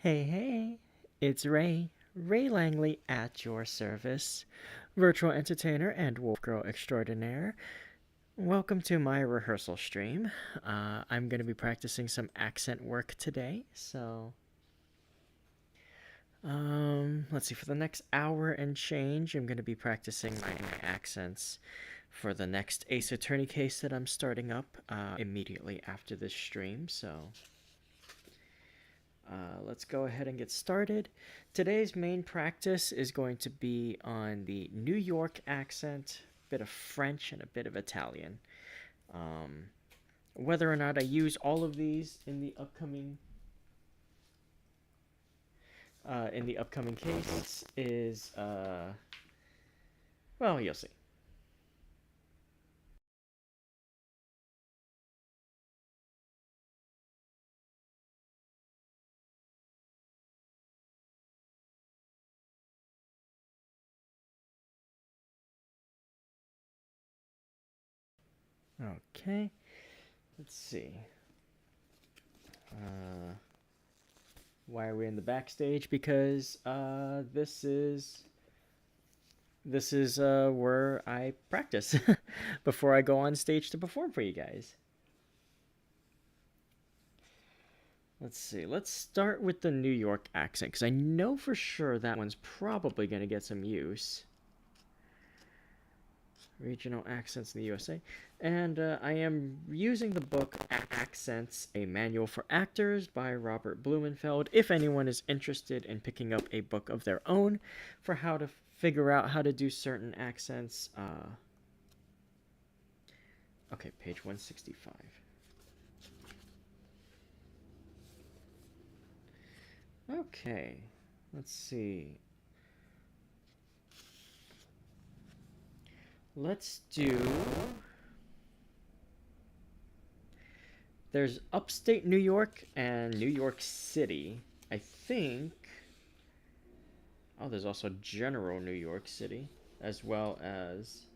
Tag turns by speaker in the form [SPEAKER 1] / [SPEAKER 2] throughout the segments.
[SPEAKER 1] Hey, it's Ray Langley at your service, virtual entertainer and wolf girl extraordinaire. Welcome to my rehearsal stream. I'm going to be practicing some accent work today, so let's see. For the next hour and change, I'm going to be practicing my accents for the next Ace Attorney case that I'm starting up immediately after this stream. So let's go ahead and get started. Today's main practice is going to be on the New York accent, a bit of French, and a bit of Italian. Um, Whether or not I use all of these in the upcoming case is well, you'll see. Okay, let's see. Uh, why are we in the backstage? Because this is where I practice before I go on stage to perform for you guys. Let's see. Let's start with the New York accent because I know for sure that one's probably going to get some use. Regional accents in the USA. And I am using the book Accents, a Manual for Actors by Robert Blumenfeld. If anyone is interested in picking up a book of their own for how to figure out how to do certain accents. Okay, page 165. Okay, let's see. Let's do. There's upstate New York and New York City. I think. Oh, there's also general New York City, as well as.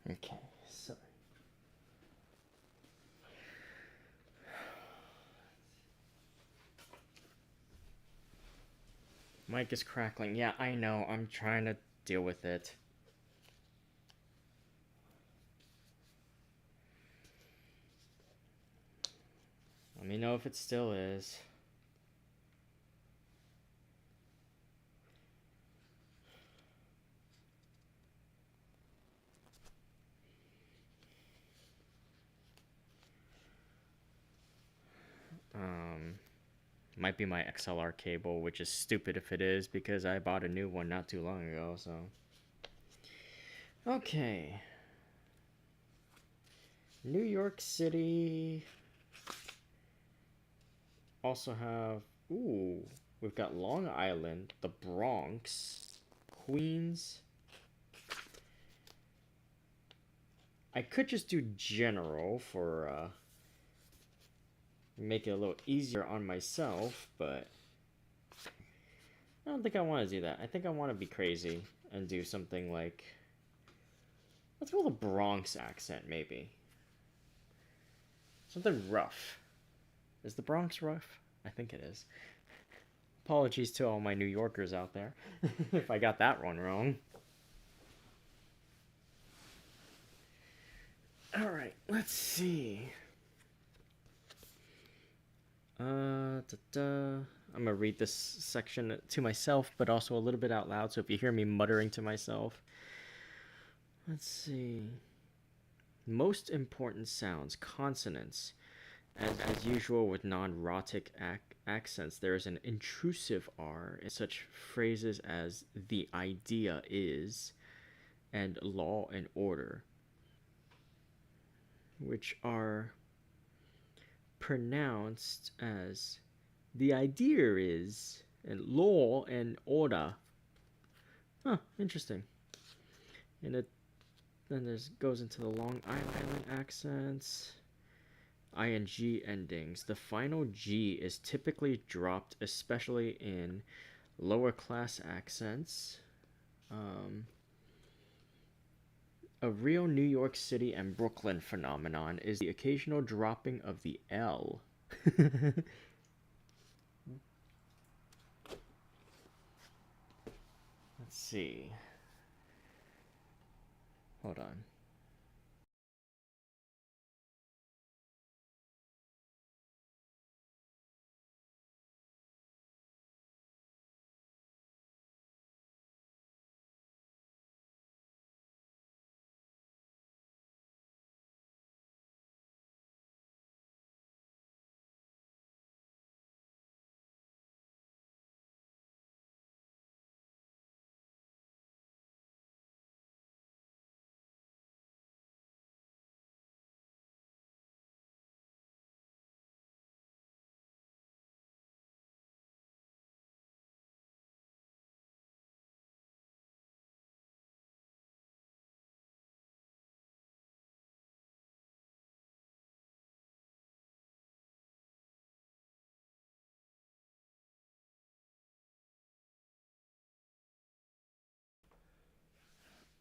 [SPEAKER 1] Okay, so. Mic is crackling. Yeah, I know. I'm trying to deal with it. Let me know if it still is. Might be my XLR cable, which is stupid if it is because I bought a new one not too long ago, so. Okay. New York City. Also have. Ooh. We've got Long Island, the Bronx, Queens. I could just do general for make it a little easier on myself, but I don't think I want to do that. I think I want to be crazy and do something like, let's go with a Bronx accent, maybe. Something rough. Is the Bronx rough? I think it is. Apologies to all my New Yorkers out there if I got that one wrong. Alright, let's see. I'm gonna read this section to myself, but also a little bit out loud. So if you hear me muttering to myself, let's see. Most important sounds, consonants. As usual with non-rhotic accents, there is an intrusive R in such phrases as the idea is and law and order. which are pronounced as the idea is, and law and order. Huh, interesting. And it then there's goes into the Long Island accents. Ing endings. The final G is typically dropped, especially in lower class accents. A real New York City and Brooklyn phenomenon is the occasional dropping of the L. Let's see. Hold on.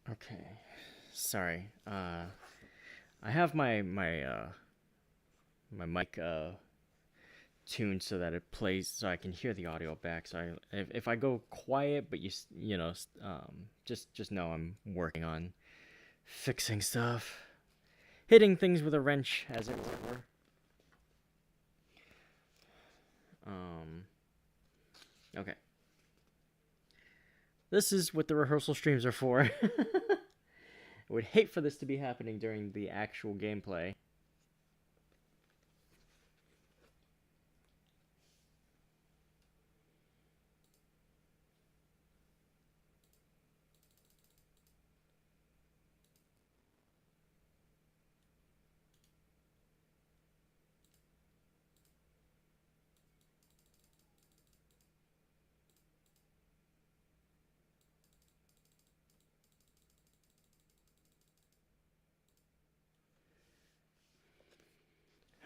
[SPEAKER 1] Okay. Sorry. I have my mic tuned so that it plays so I can hear the audio back. So if I go quiet, but you know, just know I'm working on fixing stuff, hitting things with a wrench, as it were. Okay. This is what the rehearsal streams are for. I would hate for this to be happening during the actual gameplay.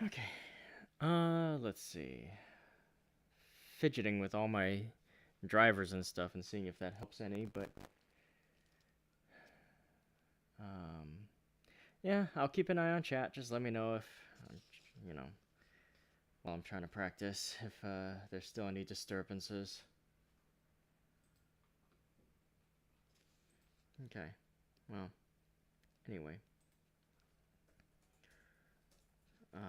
[SPEAKER 1] Okay. Let's see. Fidgeting with all my drivers and stuff and seeing if that helps any, but um yeah, I'll keep an eye on chat. Just let me know if you know, while I'm trying to practice, if there's still any disturbances. Okay. Well, anyway. Um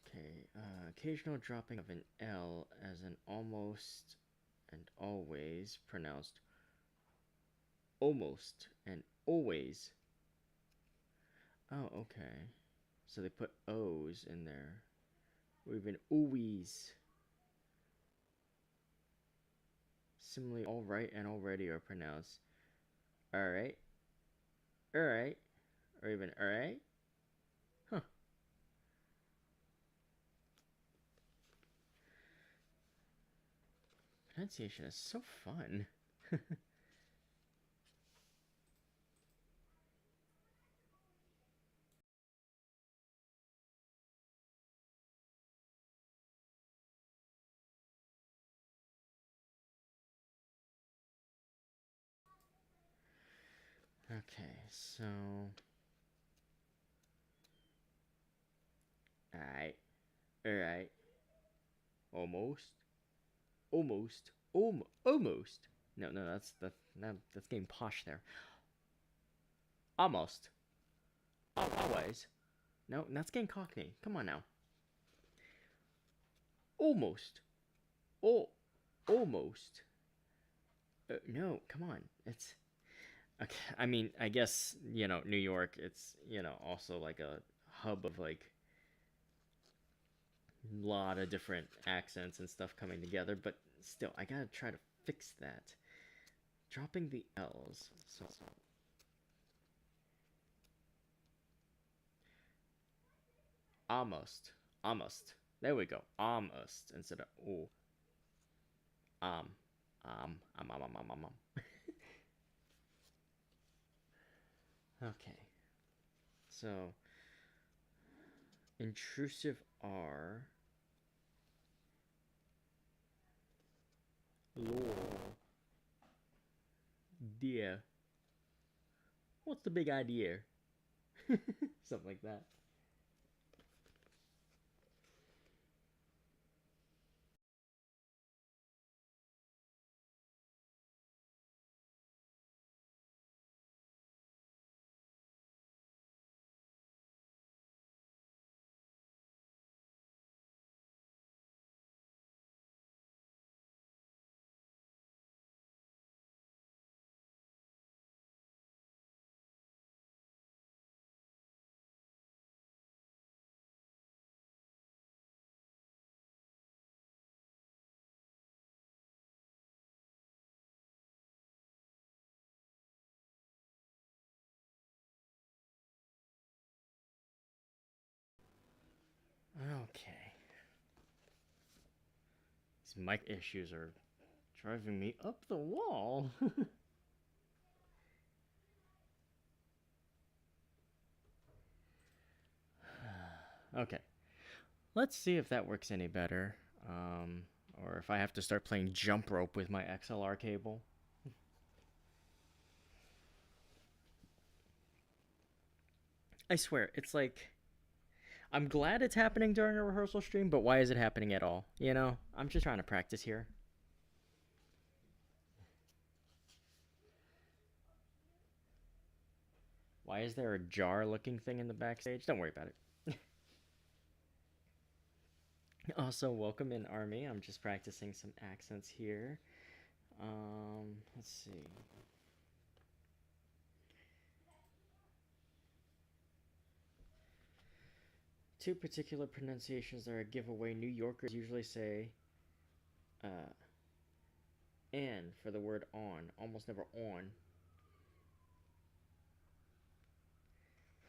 [SPEAKER 1] Okay, occasional dropping of an L as an almost and always pronounced almost and always. Oh, okay. So they put O's in there. Or even always. Similarly, alright and already are pronounced alright, alright, or even alright. Huh. Pronunciation is so fun. Okay, so alright, alright, almost, almost. No, no, that's getting posh there. Almost, always. No, that's getting cockney. Come on now. Almost, oh, almost. No, come on. It's okay. I mean, I guess New York. It's also like a hub of like A lot of different accents and stuff coming together, but still, I gotta try to fix that. Dropping the L's. So almost. Almost. There we go. Almost instead of ooh. Um. Um. Okay. So intrusive R. Lore. Dear. What's the big idea? Something like that. Okay. These mic issues are driving me up the wall. Okay. Let's see if that works any better. Or if I have to start playing jump rope with my XLR cable. I swear, it's like I'm glad it's happening during a rehearsal stream, but why is it happening at all? You know, I'm just trying to practice here. Why is there a jar looking thing in the backstage? Don't worry about it. Also, welcome in, Army. I'm just practicing some accents here. Let's see. Two particular pronunciations are a giveaway. New Yorkers usually say uh, "and" for the word "on," almost never "on."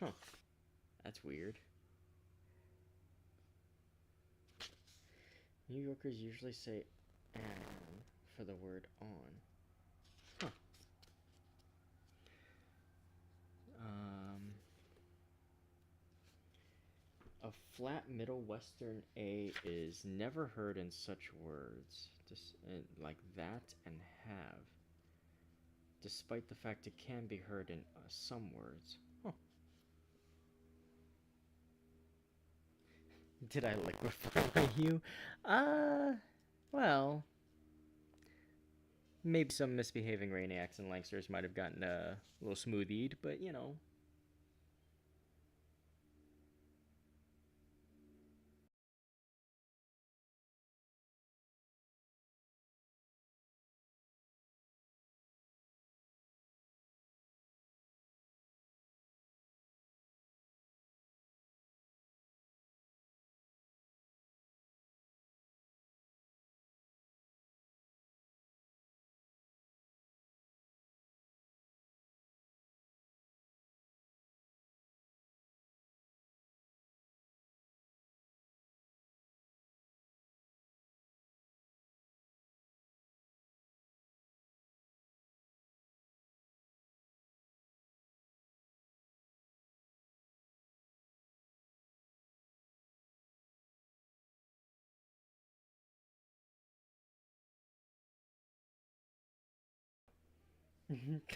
[SPEAKER 1] Huh, that's weird. New Yorkers usually say "and" for the word "on." Huh. Um, a flat middle western A is never heard in such words, just like that and have, despite the fact it can be heard in some words. Huh. Did I liquefy my hue? Well, maybe some misbehaving Rainiacs and Langsters might have gotten a little smoothied, but you know.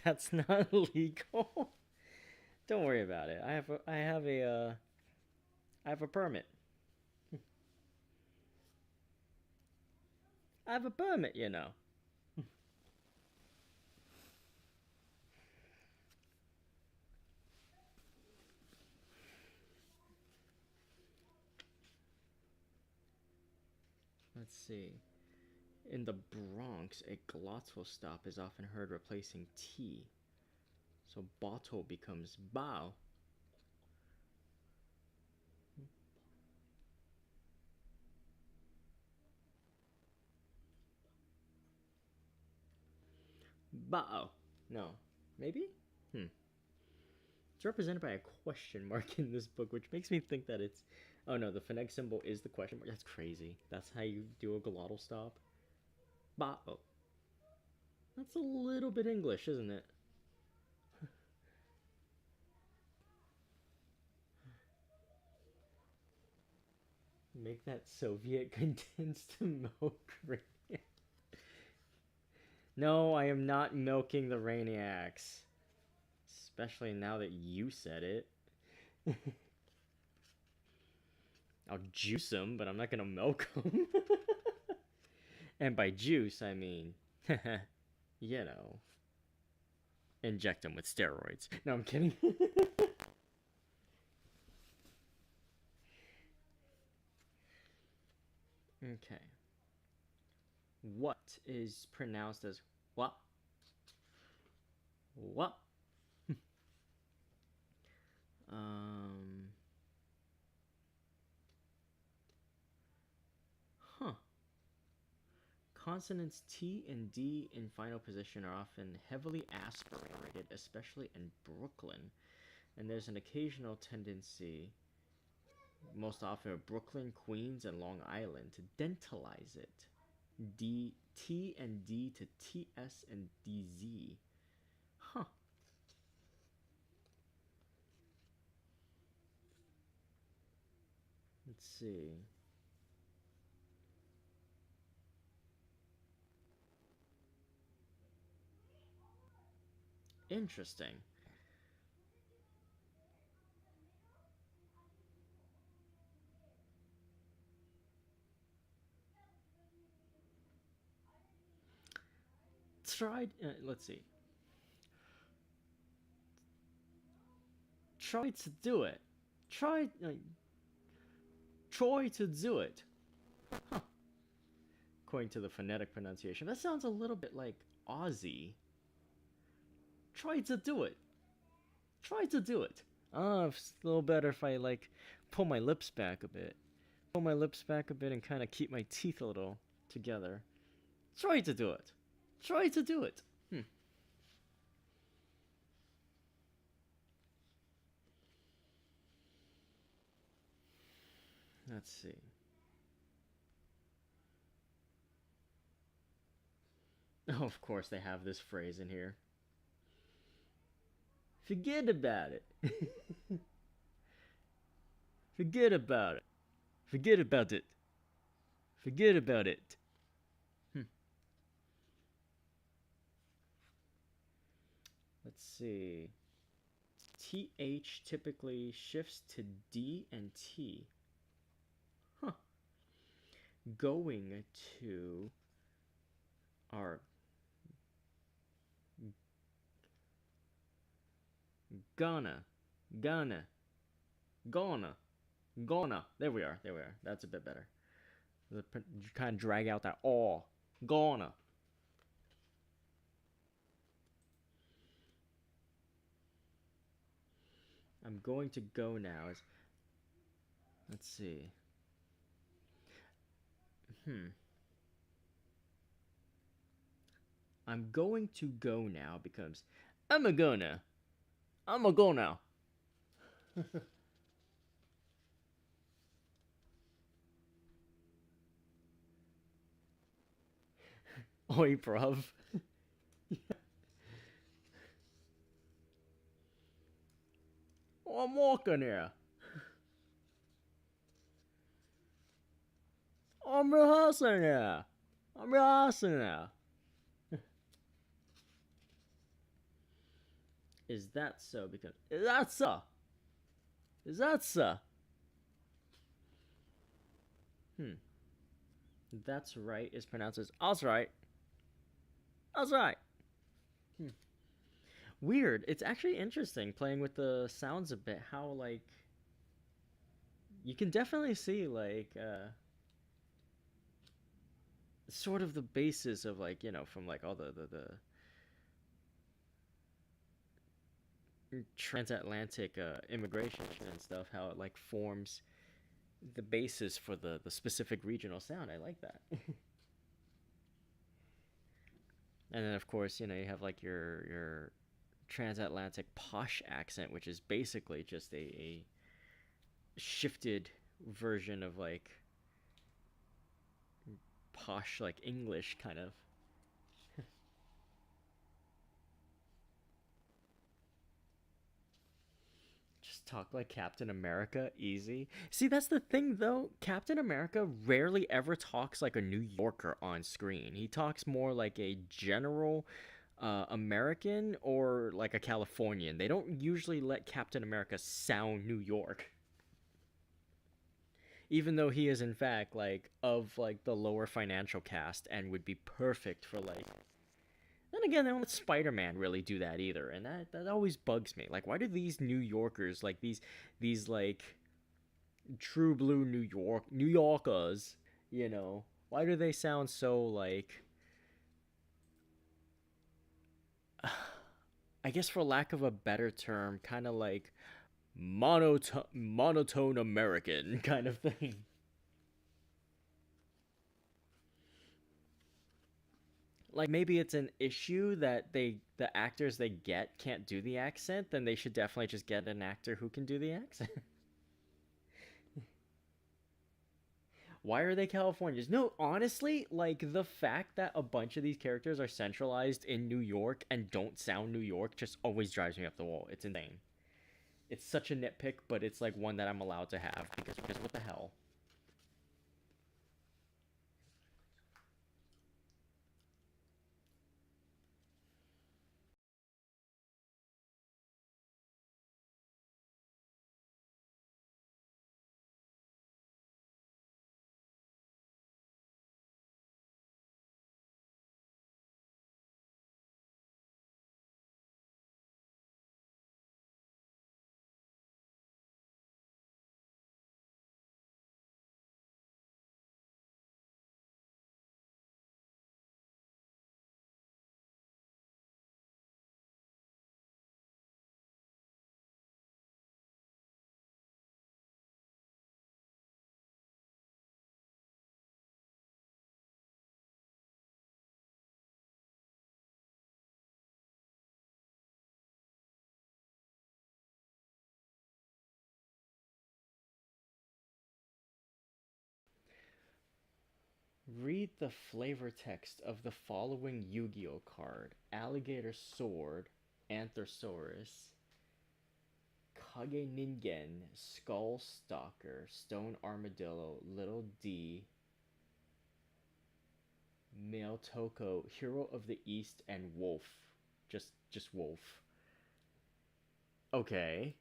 [SPEAKER 1] That's not legal. Don't worry about it. I have a permit. I have a permit, you know. Let's see. In the Bronx, a glottal stop is often heard replacing T. So bottle becomes bow. Ba-oh. No. Maybe? It's represented by a question mark in this book, which makes me think that it's... Oh no, the phonetic symbol is the question mark. That's crazy. That's how you do a glottal stop. Ba-oh. That's a little bit English, isn't it? Make that Soviet condensed milk rainiac. No, I am not milking the rainiacs. Especially now that you said it. I'll juice them, but I'm not gonna milk them. And by juice, I mean, you know, inject them with steroids. No, I'm kidding. Okay. What is pronounced as what? What? um. Huh. Consonants T and D in final position are often heavily aspirated, especially in Brooklyn. And there's an occasional tendency, most often of Brooklyn, Queens, and Long Island, to dentalize it. T and D to TS and DZ. Huh. Let's see. Interesting. Let's see. Try to do it. Try to do it. Huh. According to the phonetic pronunciation, that sounds a little bit like Aussie. Try to do it. Try to do it. It's a little better if I like pull my lips back a bit. Pull my lips back a bit and kind of keep my teeth a little together. Try to do it. Try to do it. Let's see. Oh, of course they have this phrase in here. Forget about it. Forget about it. Forget about it. Forget about it. Let's see. TH typically shifts to D and T. Huh. Going to our gonna. There we are. That's a bit better. You kind of drag out that aw. Gonna. I'm going to go now. Let's see. I'm going to go now becomes I'm a go now. I'm a go now. Oi, bruv. I'm walking here. I'm rehearsing here. I'm rehearsing now. Is that so? Because is that so? Is that so? That's right is pronounced as that's right. That's right. Weird. It's actually interesting playing with the sounds a bit. How like you can definitely see like sort of the basis of like from like all the transatlantic immigration and stuff. How it like forms the basis for the specific regional sound. I like that. And then of course, you have like your transatlantic posh accent, which is basically just a shifted version of like posh like English kind of. Just talk like Captain America, easy. See, that's the thing though. Captain America rarely ever talks like a New Yorker on screen. He talks more like a general American or like a Californian. They don't usually let Captain America sound New York, even though he is in fact like of like the lower financial caste and would be perfect for like. Then again, they don't let Spider-Man really do that either, and that always bugs me. Like, why do these New Yorkers, like these like true blue New Yorkers, why do they sound so like, I guess for lack of a better term, kind of like monotone American kind of thing. Like maybe it's an issue that the actors they get can't do the accent, then they should definitely just get an actor who can do the accent. Why are they Californians? No, honestly, like the fact that a bunch of these characters are centralized in New York and don't sound New York just always drives me up the wall. It's insane. It's such a nitpick, but it's like one that I'm allowed to have because what the hell? Read the flavor text of the following Yu-Gi-Oh card: Alligator Sword, Anthersaurus, Kage Ningen, Skull Stalker, Stone Armadillo, Little D, Male Toko, Hero of the East, and Wolf. Just Wolf. Okay.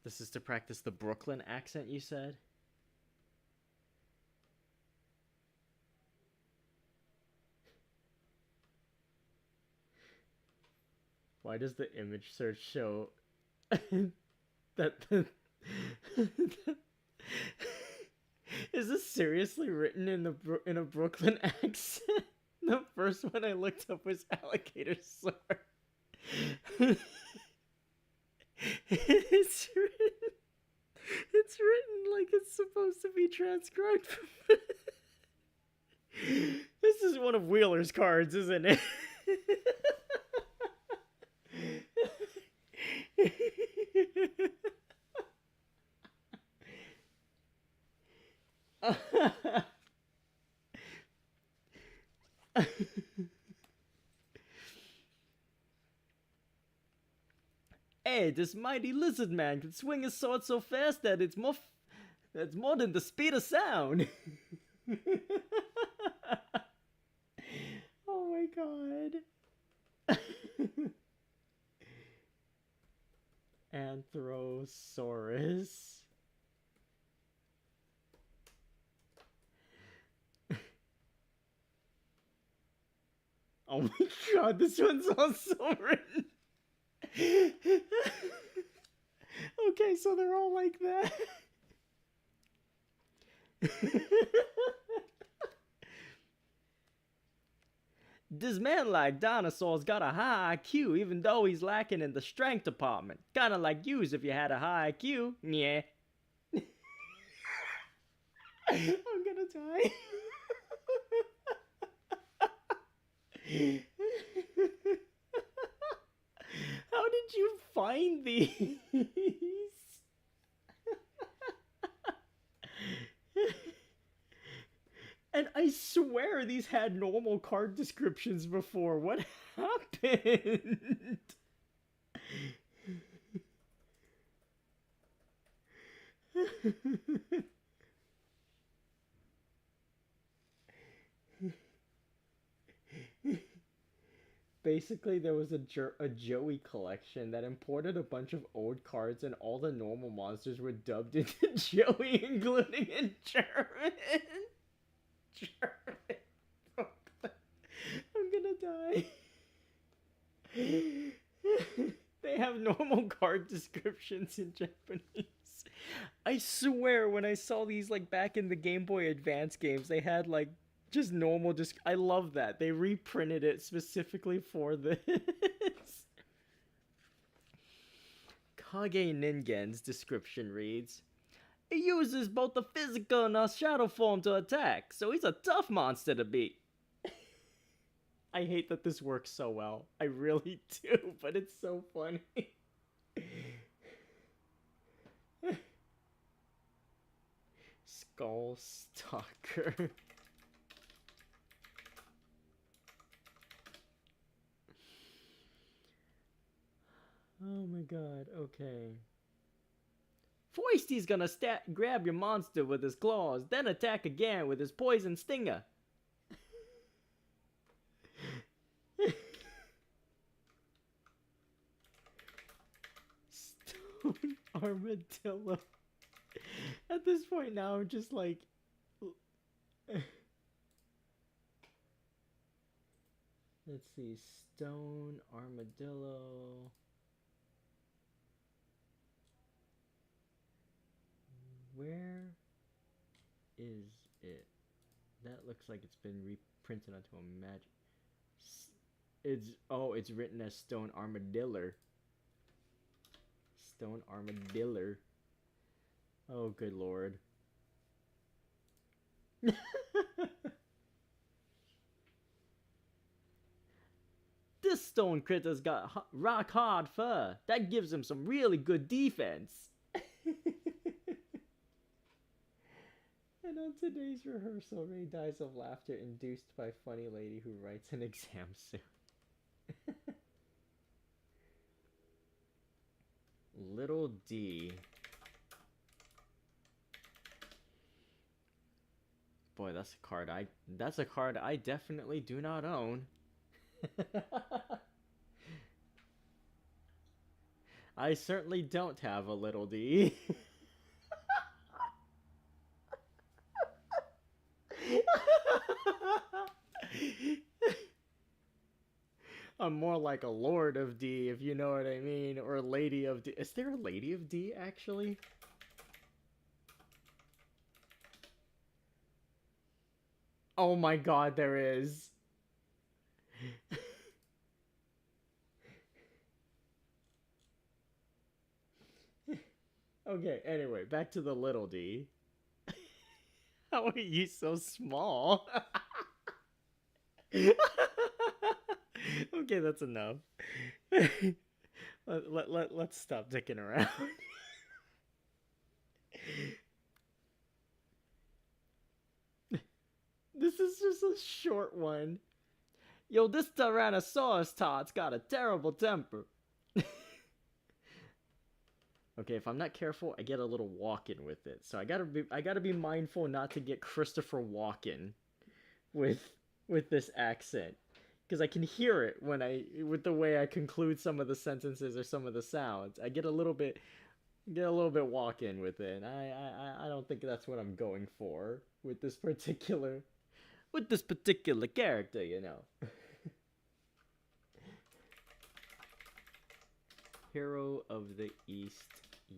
[SPEAKER 1] This is to practice the Brooklyn accent, you said? Why does the image search show that the is this seriously written in a Brooklyn accent? The first one I looked up was alligator sword. it's written, it's written like it's supposed to be transcribed. This is one of Wheeler's cards, isn't it? Hey, this mighty lizard man can swing his sword so fast that that's more than the speed of sound. Oh my god. Anthrosaurus. Oh my god, this one's also written. Okay, so they're all like that. This man like dinosaurs got a high IQ even though he's lacking in the strength department. Kinda like yous if you had a high IQ. Yeah. I'm gonna die. How did you find these? And I swear these had normal card descriptions before. What happened? Basically, there was a Joey collection that imported a bunch of old cards, and all the normal monsters were dubbed into Joey, including in German. German. I'm gonna die. They have normal card descriptions in Japanese. I swear, when I saw these like back in the Game Boy Advance games, they had like just normal. Just I love that they reprinted it specifically for this. Kage Ningen's description reads: he uses both the physical and the shadow form to attack, so he's a tough monster to beat. I hate that this works so well. I really do, but it's so funny. Skull Stalker. Oh my god, okay. Foisty's gonna grab your monster with his claws, then attack again with his poison stinger. Stone Armadillo. At this point now, I'm just like... Let's see, Stone Armadillo... Where is it? That looks like it's been reprinted onto a magic... It's written as Stone Armadillo. Stone Armadillo. Oh, good lord. This stone critter's got rock hard fur. That gives him some really good defense. And on today's rehearsal, Ray dies of laughter induced by funny lady who writes an exam soon. Little D. Boy, that's a card I definitely do not own. I certainly don't have a little D. I'm more like a Lord of D, if you know what I mean, or a Lady of D. Is there a Lady of D, actually? Oh my god, there is. Okay, anyway, back to the little D. How are you so small? Okay, that's enough. Let's stop dicking around. This is just a short one. Yo, this Tyrannosaurus tot's got a terrible temper. Okay, if I'm not careful, I get a little Walken with it. So I gotta be mindful not to get Christopher Walken with this accent, because I can hear it with the way I conclude some of the sentences or some of the sounds. I get a little bit Walken with it. And I don't think that's what I'm going for with this particular character, you know. Hero of the East,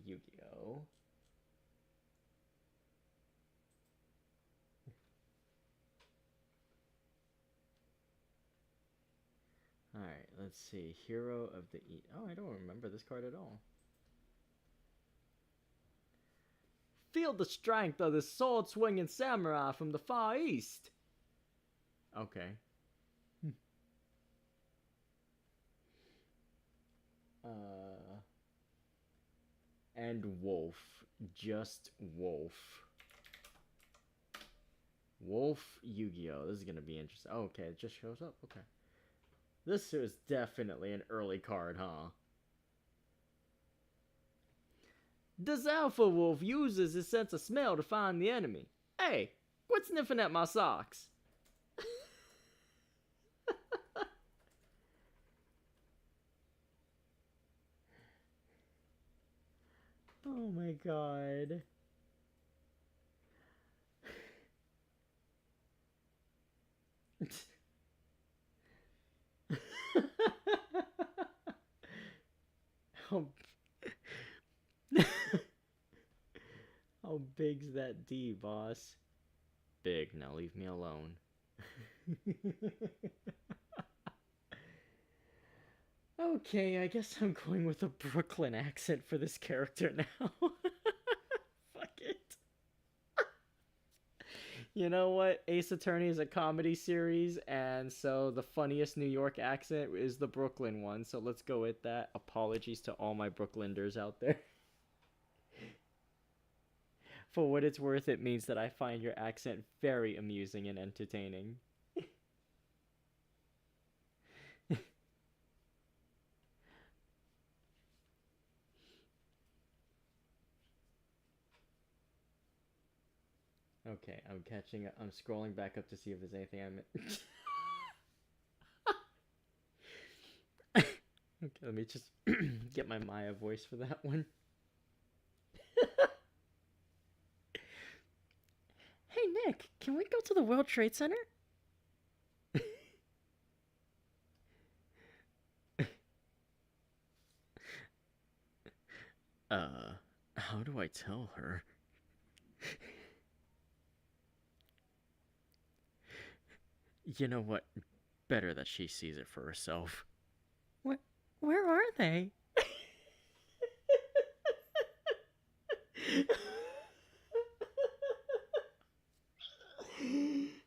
[SPEAKER 1] Yu-Gi-Oh! Alright, let's see. Hero of the East. Oh, I don't remember this card at all. Feel the strength of this sword-swinging samurai from the Far East. Okay. And Wolf. Just Wolf. Wolf Yu-Gi-Oh! This is gonna be interesting. Oh, okay, it just shows up. Okay. This is definitely an early card, huh? This Alpha Wolf uses his sense of smell to find the enemy. Hey, quit sniffing at my socks. Oh my god. How, how big's that D, boss? Big, now leave me alone. Okay, I guess I'm going with a Brooklyn accent for this character now. Fuck it. You know what? Ace Attorney is a comedy series, and so the funniest New York accent is the Brooklyn one, so let's go with that. Apologies to all my Brooklyners out there. For what it's worth, it means that I find your accent very amusing and entertaining. Okay, I'm catching up. I'm scrolling back up to see if there's anything I missed. Okay, let me just get my Maya voice for that one. Hey, Nick, can we go to the World Trade Center? How do I tell her? You know what? Better that she sees it for herself. Where are they?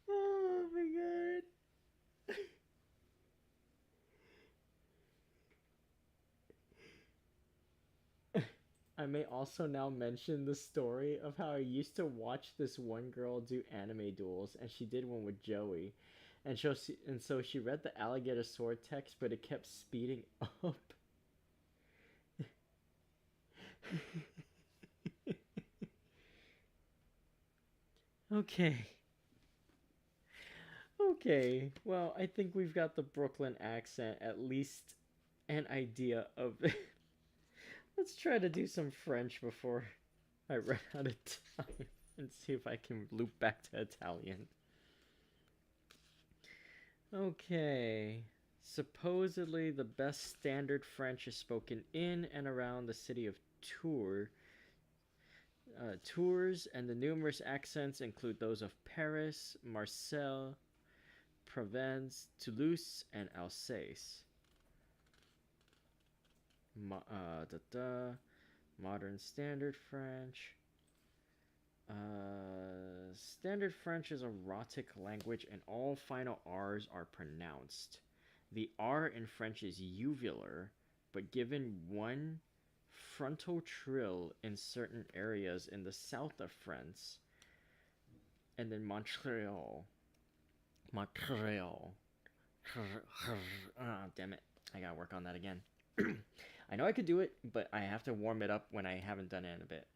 [SPEAKER 1] Oh my god. I may also now mention the story of how I used to watch this one girl do anime duels, and she did one with Joey. And so she read the alligator sword text, but it kept speeding up. Okay. Okay. Well, I think we've got the Brooklyn accent, at least an idea of it. Let's try to do some French before I run out of time and see if I can loop back to Italian. Okay. Supposedly, the best standard French is spoken in and around the city of Tours. Tours, and the numerous accents include those of Paris, Marseille, Provence, Toulouse, and Alsace. Modern Standard French. Standard French is a rhotic language, and all final R's are pronounced. The R in French is uvular, but given one frontal trill in certain areas in the south of France, and then Montreal. Montreal. Damn it. I gotta work on that again. I know I could do it, but I have to warm it up when I haven't done it in a bit.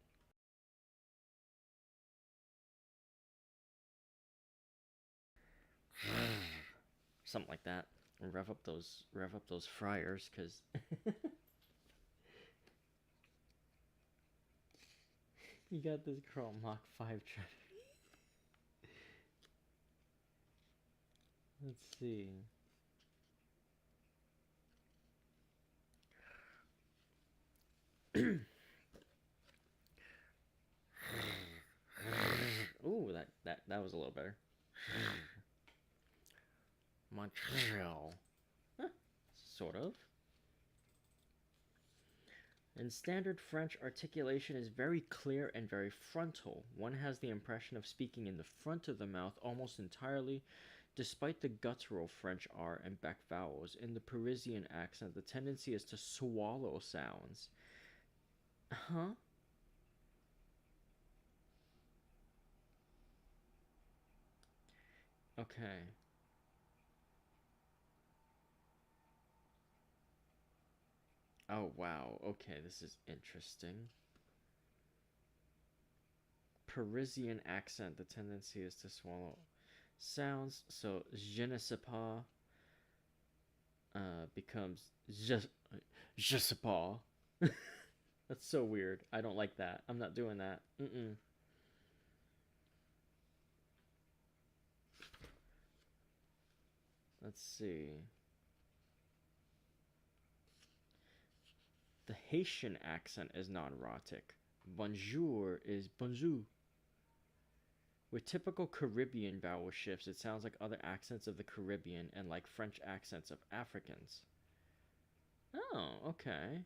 [SPEAKER 1] Something like that. Rev up those fryers, cause you got this girl Mach 5 trying. Let's see. Ooh, that was a little better. Montreal. Huh, sort of. In standard French, articulation is very clear and very frontal. One has the impression of speaking in the front of the mouth almost entirely, despite the guttural French R and Beck vowels. In the Parisian accent, the tendency is to swallow sounds. Huh? Okay. Oh, wow. Okay, this is interesting. Parisian accent, the tendency is to swallow sounds. So, je ne sais pas becomes je sais pas. That's so weird. I don't like that. I'm not doing that. Mm-mm. Let's see. The Haitian accent is non-rhotic. Bonjour is bonjour. With typical Caribbean vowel shifts, it sounds like other accents of the Caribbean and like French accents of Africans. Oh, okay.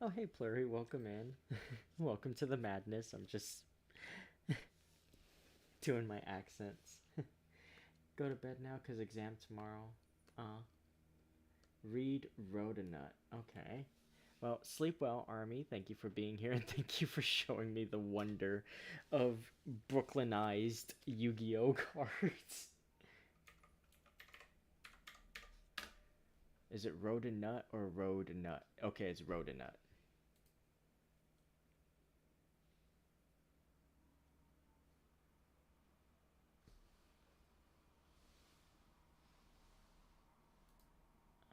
[SPEAKER 1] Oh, hey, Plurry, welcome in. Welcome to the madness. I'm just doing my accents. Go to bed now because exam tomorrow. Uh, read Rhodanut. Okay. Well, sleep well, Army. Thank you for being here, and thank you for showing me the wonder of Brooklynized Yu-Gi-Oh cards. Is it Rhodanut or Rhodanut? Okay, it's Rhodanut.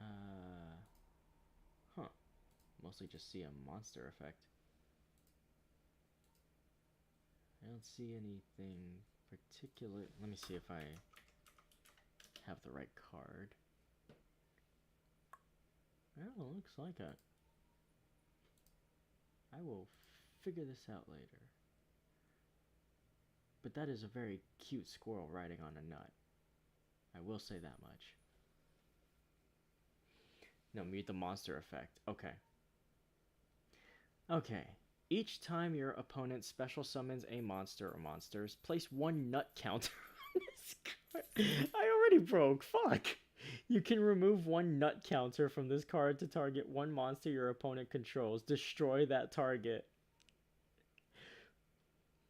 [SPEAKER 1] Uh, huh. Mostly just see a monster effect. I don't see anything particular. Let me see if I have the right card. Oh, looks like it. I will figure this out later. But that is a very cute squirrel riding on a nut. I will say that much. No, mute the monster effect. Okay. Okay. Each time your opponent special summons a monster or monsters, place one nut counter on this card. I already broke. Fuck. You can remove one nut counter from this card to target one monster your opponent controls. Destroy that target.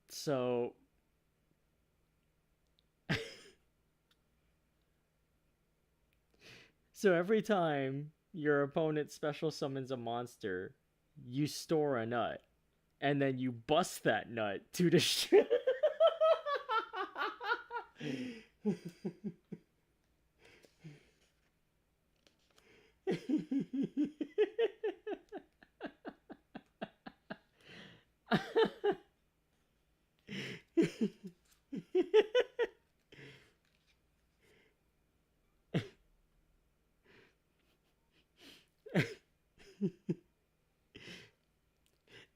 [SPEAKER 1] So so every time your opponent special summons a monster, you store a nut and then you bust that nut to destroy.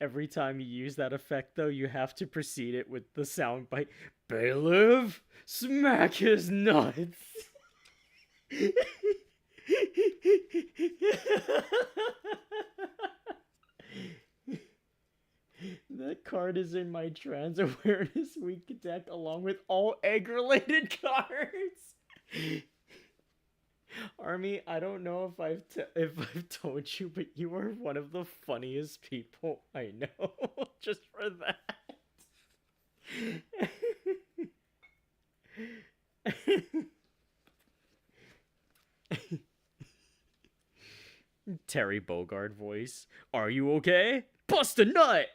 [SPEAKER 1] Every time you use that effect, though, you have to precede it with the sound bite. Bailiff, smack his nuts. That card is in my Trans Awareness Week deck along with all egg-related cards. Army, I don't know if I've told you, but you are one of the funniest people I know. Just for that. Terry Bogard voice. Are you okay? Bust a nut.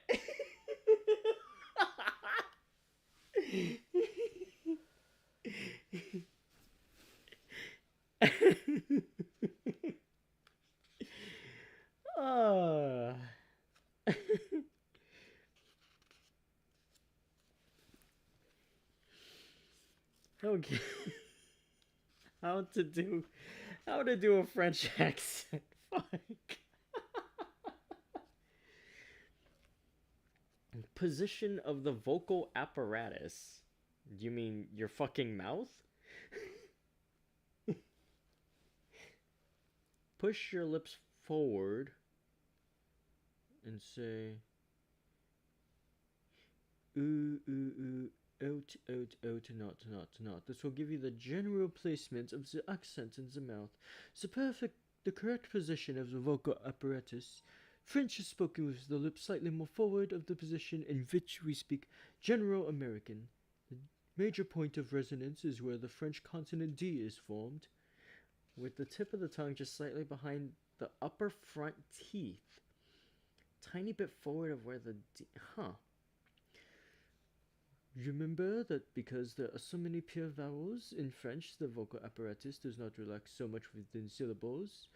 [SPEAKER 1] uh. Okay. How to do a French accent. Fuck. position of the vocal apparatus. Do you mean your fucking mouth? Push your lips forward and say ooh, ooh, ooh, out, out, out, not, not, not. This will give you the general placement of the accent in the mouth. The correct position of the vocal apparatus. French is spoken with the lips slightly more forward of the position in which we speak General American. The major point of resonance is where the French consonant D is formed, with the tip of the tongue just slightly behind the upper front teeth. Tiny bit forward of where the D... Huh. Remember that because there are so many pure vowels in French, the vocal apparatus does not relax so much within syllables,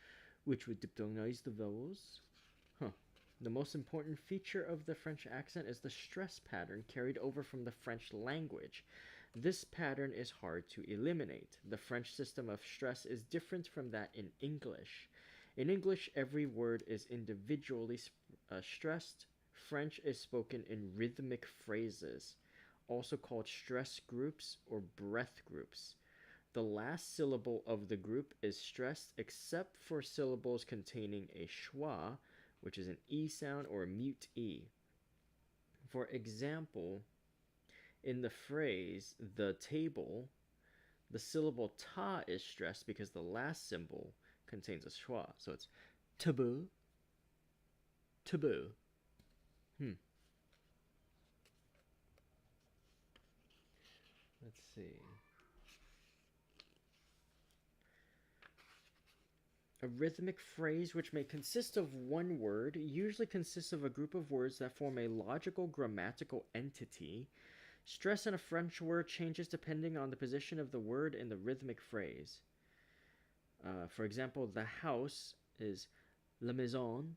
[SPEAKER 1] which would diphthongize the vowels. Huh. The most important feature of the French accent is the stress pattern carried over from the French language. This pattern is hard to eliminate. The French system of stress is different from that in English. In English, every word is individually stressed. French is spoken in rhythmic phrases, also called stress groups or breath groups. The last syllable of the group is stressed except for syllables containing a schwa, which is an E sound or a mute E. For example, in the phrase the table, the syllable ta is stressed because the last symbol contains a schwa. So it's taboo, taboo. Let's see. A rhythmic phrase which may consist of one word usually consists of a group of words that form a logical grammatical entity. Stress in a French word changes depending on the position of the word in the rhythmic phrase. For example, the house is la maison.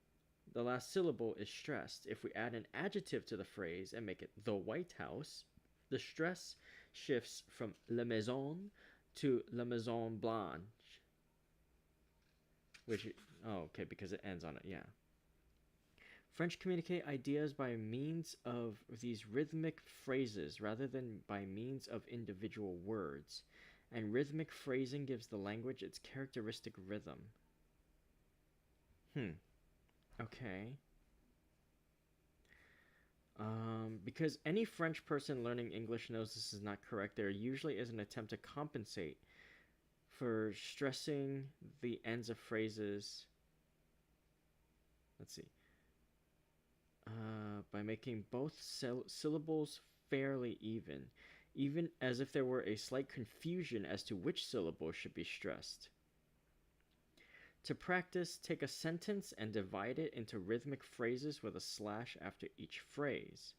[SPEAKER 1] The last syllable is stressed. If we add an adjective to the phrase and make it the White House, the stress shifts from la maison to la maison blanche. Which, okay, because it ends on it, yeah. French communicate ideas by means of these rhythmic phrases rather than by means of individual words, and rhythmic phrasing gives the language its characteristic rhythm. Okay. Because any French person learning English knows this is not correct, there usually is an attempt to compensate for stressing the ends of phrases. Let's see. By making both syllables fairly even as if there were a slight confusion as to which syllable should be stressed. To practice, take a sentence and divide it into rhythmic phrases with a slash after each phrase.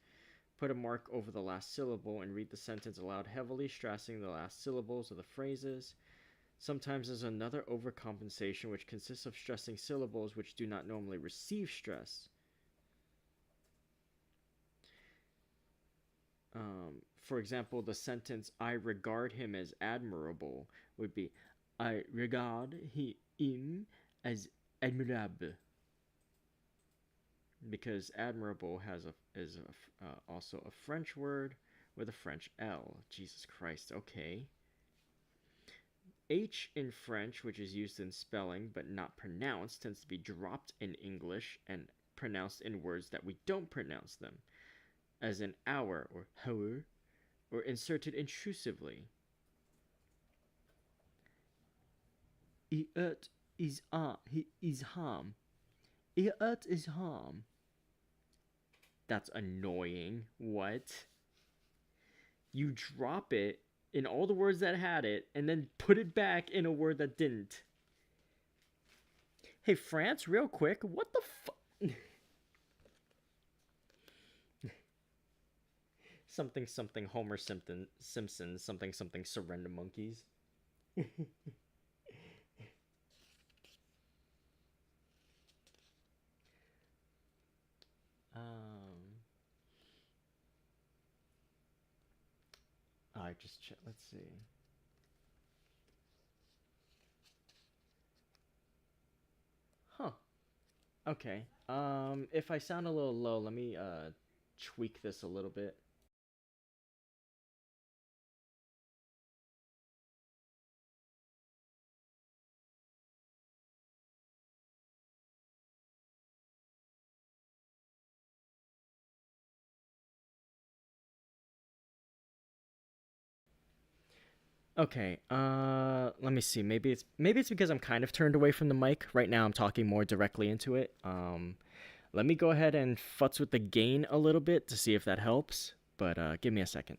[SPEAKER 1] Put a mark over the last syllable and read the sentence aloud heavily, stressing the last syllables of the phrases. Sometimes there's another overcompensation which consists of stressing syllables which do not normally receive stress. For example, the sentence "I regard him as admirable" would be "I regard him as admirable," because admirable is also a French word with a French L. Jesus Christ. Okay. H in French, which is used in spelling but not pronounced, tends to be dropped in English and pronounced in words that we don't pronounce them, as in hour or hour, or inserted intrusively. He hurt his arm. His harm. He hurt his harm. That's annoying. What? You drop it in all the words that had it, and then put it back in a word that didn't. Hey, France, real quick, what the fuck? Something something Homer Simpson something something surrender monkeys. I just check. Let's see. Huh. Okay. If I sound a little low, let me tweak this a little bit. Okay, let me see. Maybe it's because I'm kind of turned away from the mic. Right now I'm talking more directly into it. Let me go ahead and futz with the gain a little bit to see if that helps, but give me a second.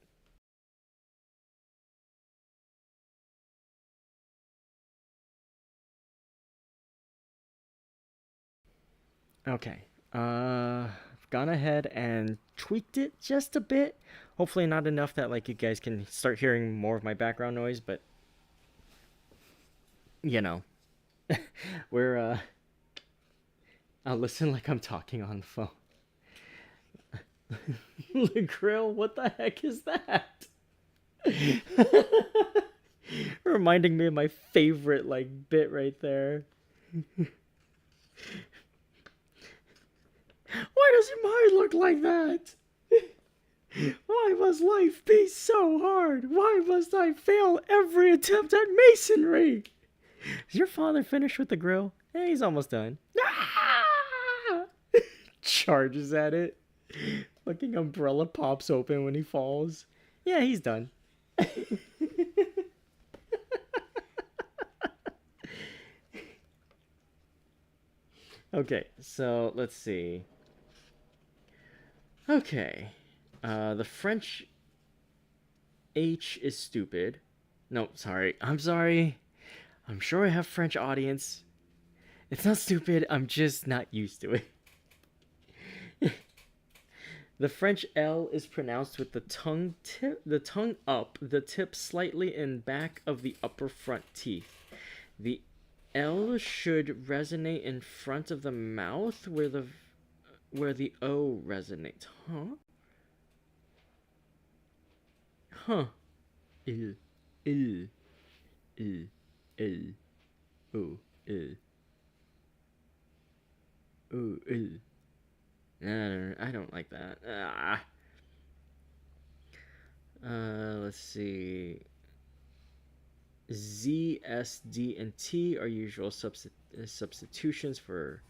[SPEAKER 1] Okay. I've gone ahead and tweaked it just a bit. Hopefully not enough that like you guys can start hearing more of my background noise, but you know, we're I'll listen like I'm talking on the phone. The grill, what the heck is that? Reminding me of my favorite like bit right there. Why does mine look like that? Why must life be so hard? Why must I fail every attempt at masonry? Is your father finished with the grill? Hey, he's almost done. Ah! Charges at it. Fucking umbrella pops open when he falls. Yeah, he's done. Okay, so let's see. Okay. The French H is stupid. No, sorry. I'm sorry. I'm sure I have French audience. It's not stupid. I'm just not used to it. The French L is pronounced with the tongue up, the tip slightly in back of the upper front teeth. The L should resonate in front of the mouth where the O resonates. Huh? Huh. Il. Il. Il. Il. O. Il. O. Il. I don't like that. Ah. Let's see. Z, S, D, and T are usual substitutions for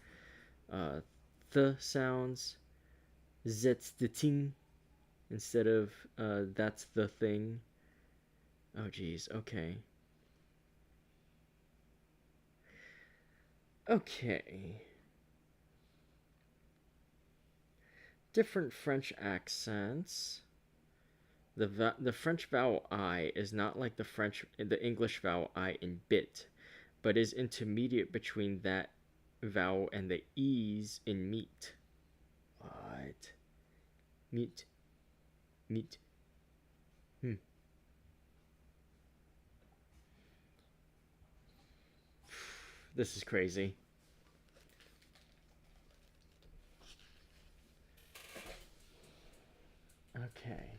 [SPEAKER 1] the sounds. That's the ting instead of that's the thing. Oh, geez. Okay. Okay. Different French accents. The French vowel I is not like the English vowel I in bit, but is intermediate between that vowel and the E's in meat. What? Meat. Meat. Hmm. This is crazy. Okay.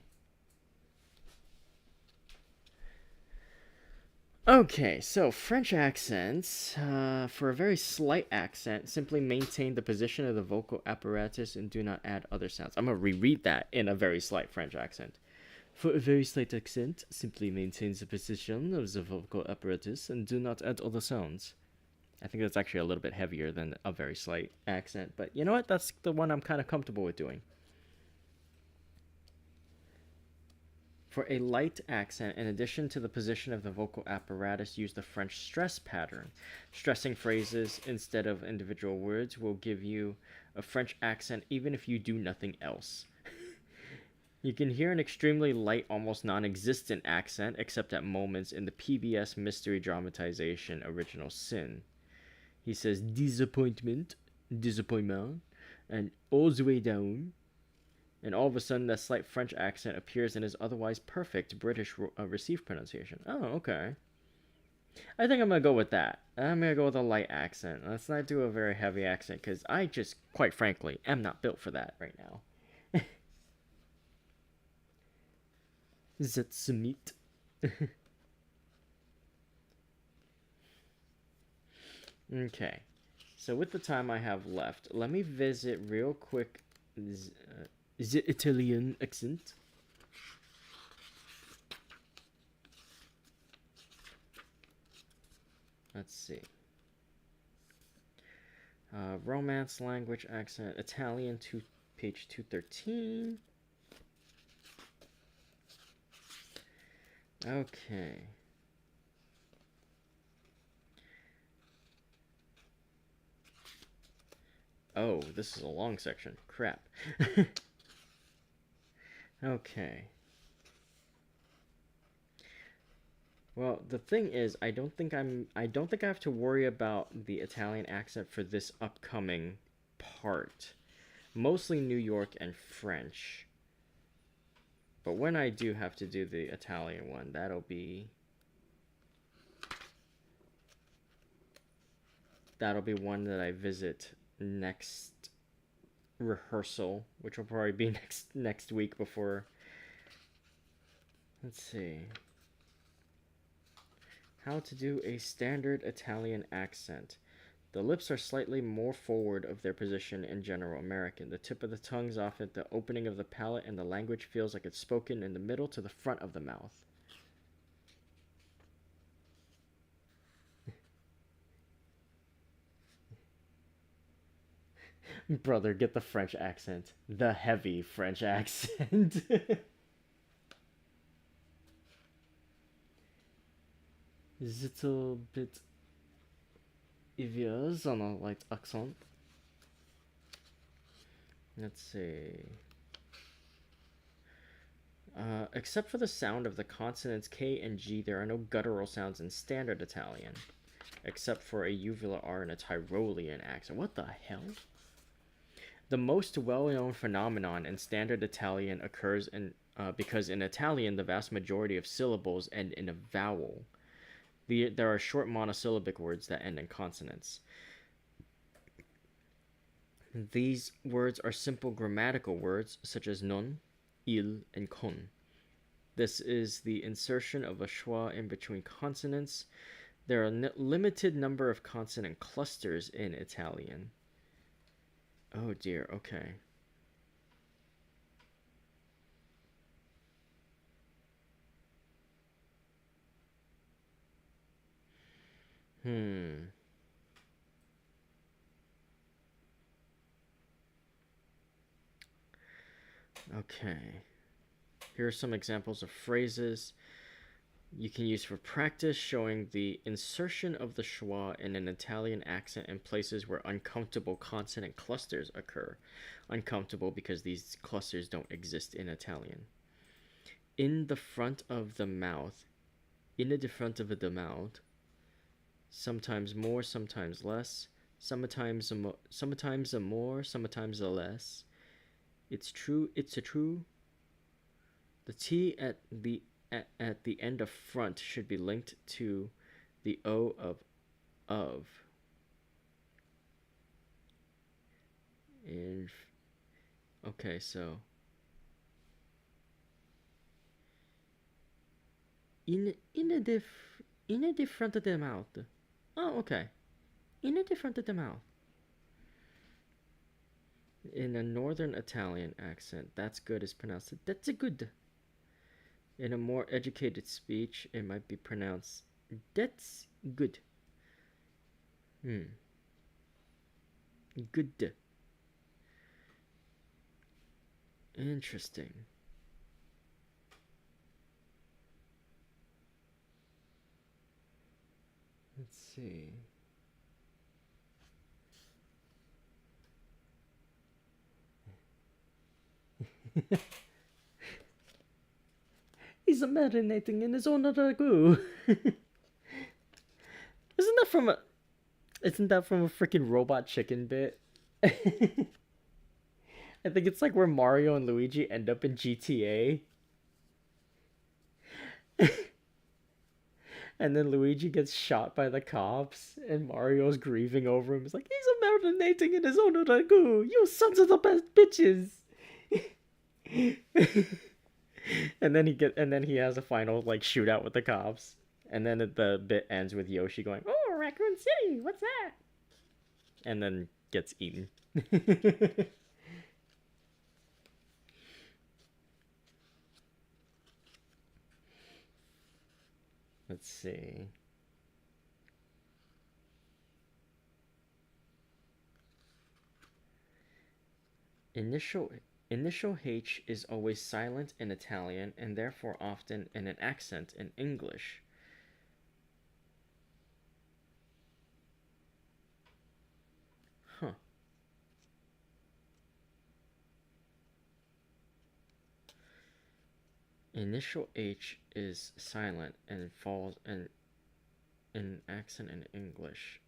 [SPEAKER 1] Okay, so French accents, for a very slight accent, simply maintain the position of the vocal apparatus and do not add other sounds. I'm going to reread that in a very slight French accent. For a very slight accent, simply maintain the position of the vocal apparatus and do not add other sounds. I think that's actually a little bit heavier than a very slight accent, but you know what? That's the one I'm kind of comfortable with doing. For a light accent, in addition to the position of the vocal apparatus, use the French stress pattern. Stressing phrases instead of individual words will give you a French accent even if you do nothing else. You can hear an extremely light, almost non-existent accent, except at moments in the PBS mystery dramatization Original Sin. He says disappointment, disappointment, and all the way down. And all of a sudden, that slight French accent appears in his otherwise perfect British received pronunciation. Oh, okay. I think I'm going to go with that. I'm going to go with a light accent. Let's not do a very heavy accent, because I just, quite frankly, am not built for that right now. That's meat. Okay. So with the time I have left, let me visit real quick the Italian accent. Let's see. Romance language accent, Italian, page 213. Okay. Oh, this is a long section. Crap. Okay. Well, the thing is, I don't think I have to worry about the Italian accent for this upcoming part. Mostly New York and French. But when I do have to do the Italian one, that'll be one that I visit next rehearsal, which will probably be next week before. Let's see. How to do a standard Italian accent. The lips are slightly more forward of their position in general American. The tip of the tongue is off at the opening of the palate, and the language feels like it's spoken in the middle to the front of the mouth. Brother, get the French accent. The heavy French accent. Little bit heavier on a light accent. Let's see. Except for the sound of the consonants K and G, there are no guttural sounds in standard Italian, except for a uvula R and a Tyrolean accent. What the hell? The most well-known phenomenon in standard Italian occurs because in Italian, the vast majority of syllables end in a vowel. There are short monosyllabic words that end in consonants. These words are simple grammatical words, such as non, il, and con. This is the insertion of a schwa in between consonants. There are a limited number of consonant clusters in Italian. Oh dear, okay. Okay. Here are some examples of phrases you can use for practice, showing the insertion of the schwa in an Italian accent in places where uncountable consonant clusters occur. Uncountable because these clusters don't exist in Italian. In the front of the mouth. In the front of the mouth. Sometimes more, sometimes less. Sometimes more, sometimes less. It's true, it's a true. The T at the end of front should be linked to the O of. Okay, so in the front of the mouth. Oh, okay. In the front of the mouth. In a northern Italian accent, that's good is pronounced that's a good. In a more educated speech, it might be pronounced that's good. Good. Interesting. Let's see. He's marinating in his own ragu. Isn't that from a freaking Robot Chicken bit? I think it's like where Mario and Luigi end up in GTA. And then Luigi gets shot by the cops, and Mario's grieving over him. He's like, he's marinating in his own ragu. You sons of the best bitches. and then he has a final like shootout with the cops, and then the bit ends with Yoshi going, "Oh, Raccoon City, what's that?" And then gets eaten. Let's see. Initial initial H is always silent in Italian and therefore often in an accent in English. Huh. Initial H is silent and falls in accent in English.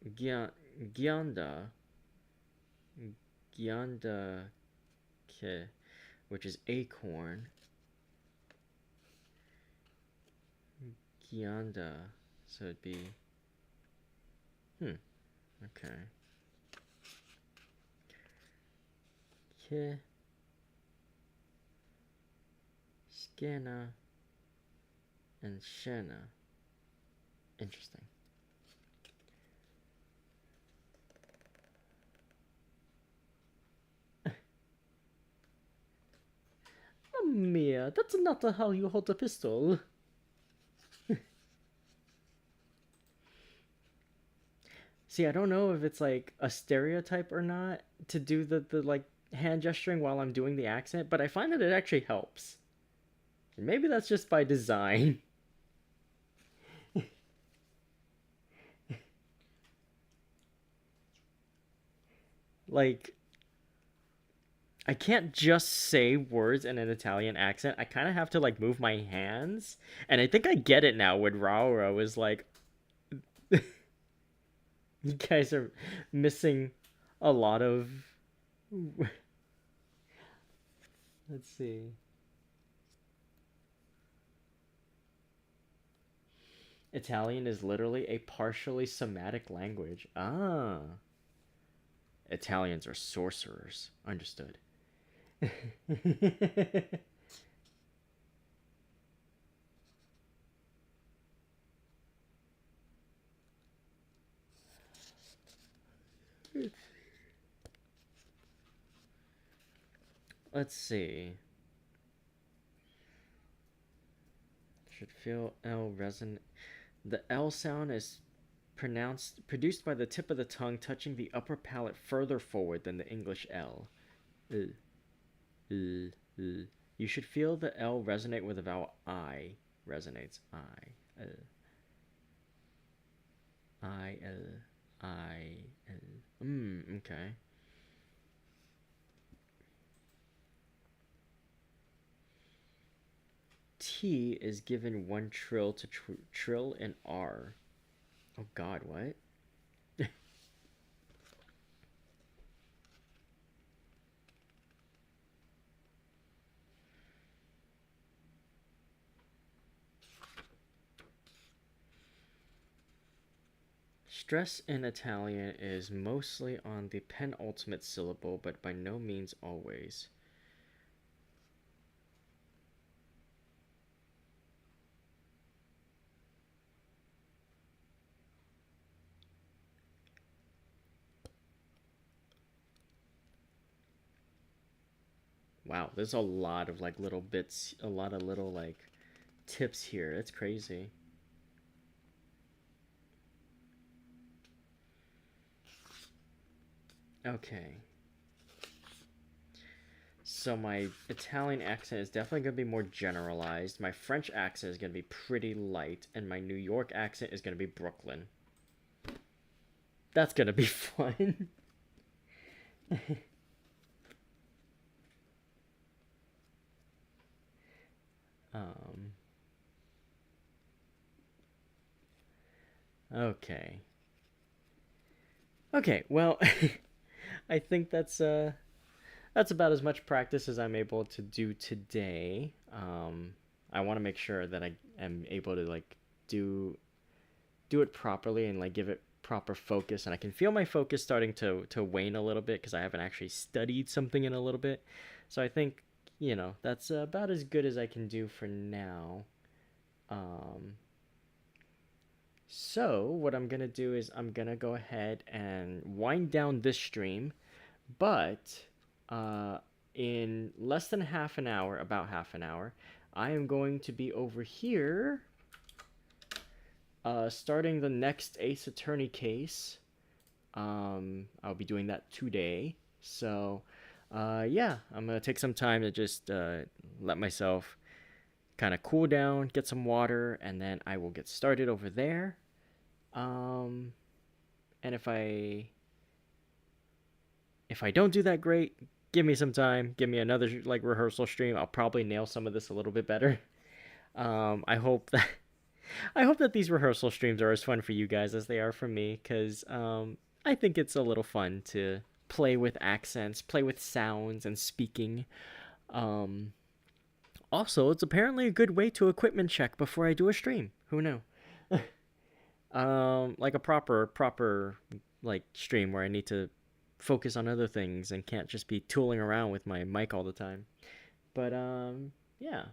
[SPEAKER 1] Gyanda, Gyanda ke, which is acorn. Gyanda, so it'd be. Okay. Ke, skena, and shena. Interesting. Mia, that's not how you hold a pistol. See, I don't know if it's like a stereotype or not to do the like hand gesturing while I'm doing the accent, but I find that it actually helps. And maybe that's just by design. Like, I can't just say words in an Italian accent. I kind of have to like move my hands, and I think I get it now. When Rauro is like, "You guys are missing a lot of." Let's see. Italian is literally a partially somatic language. Ah. Italians are sorcerers. Understood. Let's see. Should feel L resonant. The L sound is produced by the tip of the tongue touching the upper palate further forward than the English L. Uh, uh, uh. You should feel the L resonate with the vowel I. Resonates I. I. I. Okay. T is given one trill to trill in R. Oh God, what? Stress in Italian is mostly on the penultimate syllable, but by no means always. Wow, there's a lot of like little bits, a lot of little like tips here. That's crazy. Okay. So my Italian accent is definitely going to be more generalized. My French accent is going to be pretty light, and my New York accent is going to be Brooklyn. That's going to be fun. um okay. Okay, well, I think that's about as much practice as I'm able to do today. I want to make sure that I am able to like do do it properly and like give it proper focus, and I can feel my focus starting to wane a little bit because I haven't actually studied something in a little bit. So I think, that's about as good as I can do for now. Um, so what I'm gonna do is I'm gonna go ahead and wind down this stream, but uh, in less than half an hour, about half an hour, I am going to be over here starting the next Ace Attorney case. I'll be doing that today. So, yeah, I'm going to take some time to just let myself kind of cool down, get some water, and then I will get started over there. And if I don't do that great, give me some time, give me another like rehearsal stream. I'll probably nail some of this a little bit better. I hope that I hope that these rehearsal streams are as fun for you guys as they are for me, because I think it's a little fun to play with accents, play with sounds and speaking. Um, Also, it's apparently a good way to equipment check before I do a stream. Who knew? Like a proper like stream where I need to focus on other things and can't just be tooling around with my mic all the time. But yeah.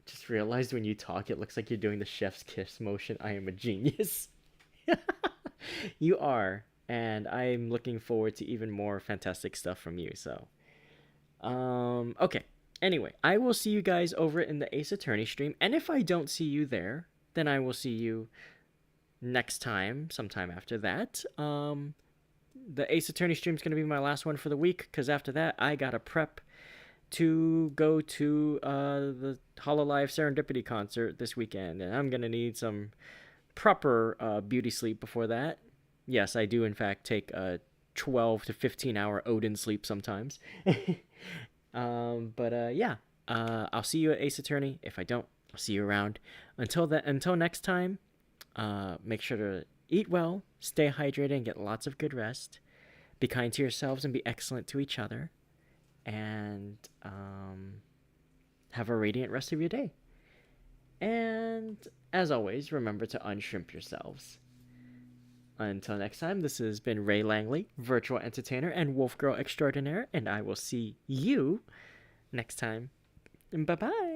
[SPEAKER 1] Just realized when you talk, it looks like you're doing the chef's kiss motion. I am a genius. You are, and I'm looking forward to even more fantastic stuff from you. So, okay. Anyway, I will see you guys over in the Ace Attorney stream, and if I don't see you there, then I will see you next time, sometime after that. The Ace Attorney stream is going to be my last one for the week, because after that, I gotta prep to go to the Hololive Serendipity concert this weekend, and I'm gonna need some proper beauty sleep before that. Yes, I do in fact take a 12 to 15 hour Odin sleep sometimes. But yeah, I'll see you at Ace Attorney. If I don't, I'll see you around. Until next time, make sure to eat well, stay hydrated, and get lots of good rest. Be kind to yourselves and be excellent to each other. And have a radiant rest of your day. And as always, remember to unshrimp yourselves. Until next time, this has been Ray Langley, virtual entertainer and wolf girl extraordinaire, and I will see you next time. Bye bye.